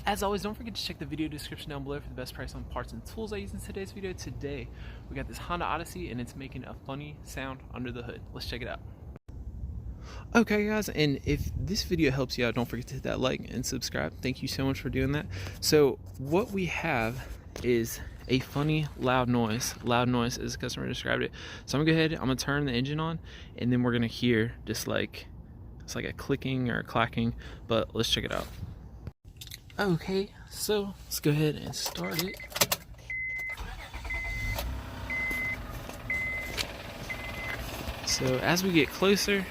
As always, don't forget to check the video description down below for the best price on parts and tools I use in today's video. Today, we got this Honda Odyssey and it's making a funny sound under the hood. Let's check it out. Okay guys, and if this video helps you out, don't forget to hit that like and subscribe. Thank you so much for doing that. So what we have is a funny loud noise as the customer described it. So I'm gonna go ahead, I'm gonna turn the engine on, and then we're gonna hear just like it's like a clicking or a clacking, but let's check it out. Okay, so let's go ahead and start it. So as we get closer,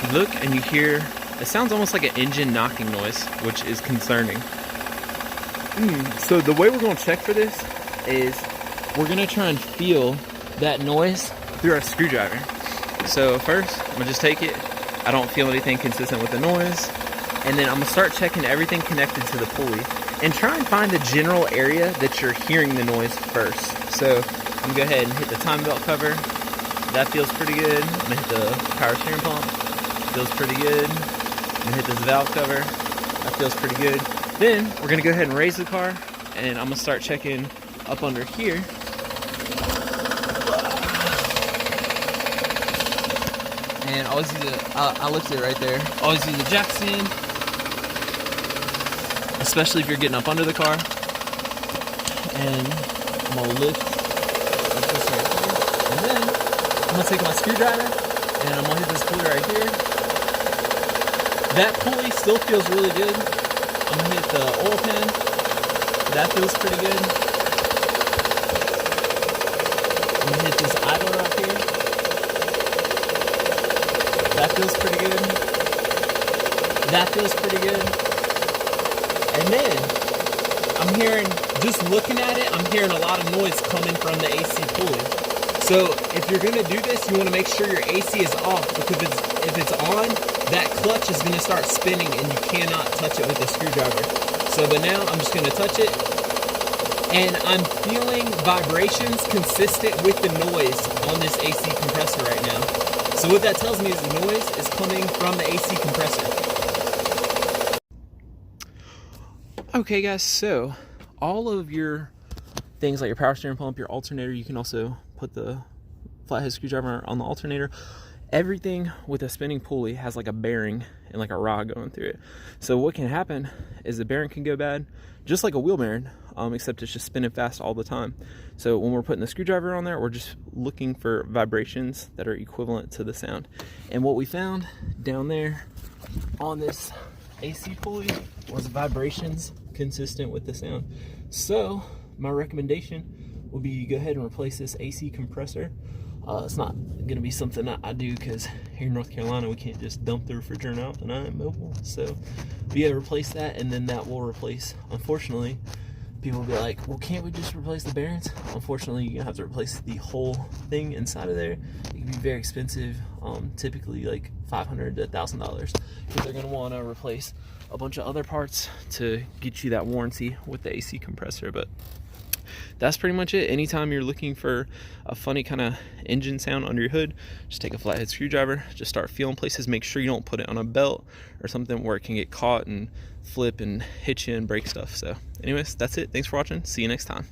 you look and you hear, it sounds almost like an engine knocking noise, which is concerning. So the way we're going to check for this is we're going to try and feel that noise through our screwdriver. So first, I'm going to just take it. I don't feel anything consistent with the noise. And then I'm going to start checking everything connected to the pulley and try and find the general area that you're hearing the noise first. So I'm going to go ahead and hit the time belt cover. That feels pretty good. I'm going to hit the power steering pump. Feels pretty good. I'm going to hit this valve cover. That feels pretty good. Then we're going to go ahead and raise the car, and I'm going to start checking up under here. And always use it, I lifted it right there. Always use the jack stand, especially if you're getting up under the car. And I'm gonna lift like this right here. And then I'm gonna take my screwdriver and I'm gonna hit this pulley right here. That pulley still feels really good. I'm gonna hit the oil pan. That feels pretty good. I'm gonna hit this idler up here. That feels pretty good. That feels pretty good. And then I'm hearing, just looking at it, I'm hearing a lot of noise coming from the AC pulley. So if you're gonna do this, you wanna make sure your AC is off, because if it's on, that clutch is gonna start spinning and you cannot touch it with a screwdriver. So but now I'm just gonna touch it, and I'm feeling vibrations consistent with the noise on this AC compressor right now. So what that tells me is the noise is coming from the AC compressor. Okay guys, so all of your things like your power steering pump, your alternator, you can also put the flathead screwdriver on the alternator. Everything with a spinning pulley has like a bearing and like a rod going through it. So what can happen is the bearing can go bad, just like a wheel bearing, except it's just spinning fast all the time. So when we're putting the screwdriver on there, we're just looking for vibrations that are equivalent to the sound. And what we found down there on this AC pulley was vibrations consistent with the sound. So my recommendation would be go ahead and replace this AC compressor. It's not going to be something that I do because here in North Carolina we can't just dump the refrigerant out and I am mobile. So yeah, replace that, and then that will replace, unfortunately, people will be like, well, can't we just replace the bearings? Unfortunately, you're going to have to replace the whole thing inside of there. It can be very expensive, typically like $500 to $1,000, because they're going to want to replace a bunch of other parts to get you that warranty with the AC compressor. But that's pretty much it. Anytime you're looking for a funny kind of engine sound under your hood, just take a flathead screwdriver, just start feeling places. Make sure you don't put it on a belt or something where it can get caught and flip and hit you and break stuff. So anyways, that's it. Thanks for watching. See you next time.